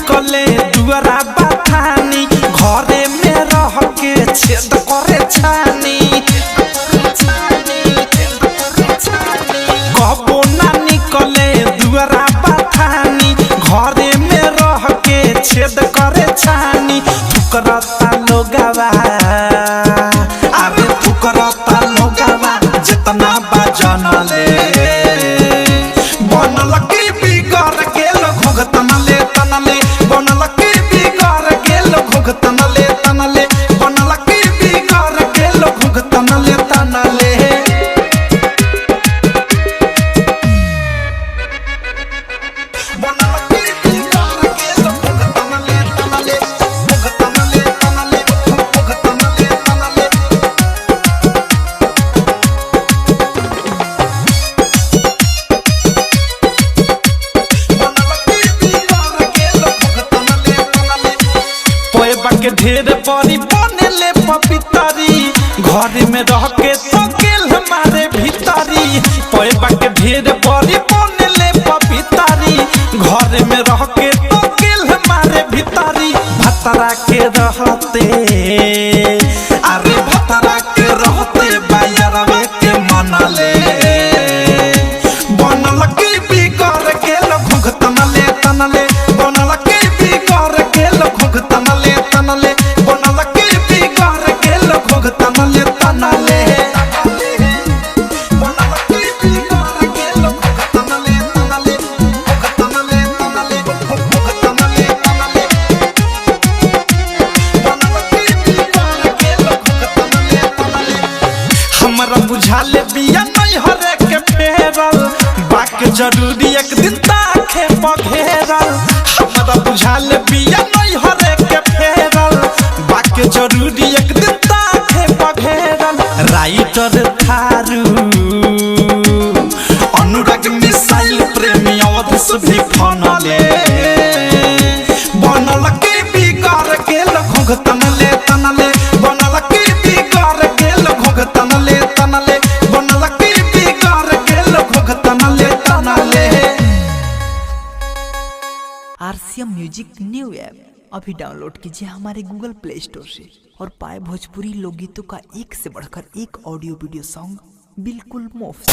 निकले दुआरा बथानी घरे में रह के छेद करे छानी कबो ना निकले दुआरा बथानी घरे में रह के छेद करे छानी फुकरता लोगवा अरे फुकरता लोगवा जितना बजन ले बनल की बिगड़ गेल घोघतन ले तनले बनल की बिगड़ गेल घोघतन ले तनले बनल की बिगड़ गेल घोघतन ले तनले के ढेर बड़ी बनेले पपितरी घर में रह के तो गेल हमारे भीतरी पैबा के ढेर बड़ी बनेले पपितरी घर में रह के तो गेल हमारे भीतरी भतरा के रहते अरे भतरा के रहते बायरवे के मनले बनल की बिगड़ गेल घुघतन ले तनले बनल की बिगड़ गेल घुघतन ले तनले बनल की बिगड़ गेल घुघतन ले तनले बनल की बिगड़ गेल घुघतन ले तनले घुघतन ले तनले घुघतन ले तनले बनल की बिगड़ गेल घुघतन ले तनले हमरा बुझाले बिया नहीं हरे के फेरल बाक जरूरी एक दिन ताखे पघेरल हमरा बुझाले बिया नहीं हरे के फेरल बाक जरूरी एक दिन ताखे पघेरल राइटर थारू अनुराग मिसाइल प्रेमी अवधस भी फनले बनल की बिगड़ गेल घोघतन ले तनले बनल की बिगड़ गेल घोघतन ले तनले बनल की बिगड़ गेल घोघतन ले तनले। आरसीएम म्यूजिक न्यू ऐप अभी डाउनलोड कीजिए हमारे गूगल प्ले स्टोर से और पाए भोजपुरी लोकगीतों का एक से बढ़कर एक ऑडियो वीडियो सॉन्ग बिल्कुल मुफ्त।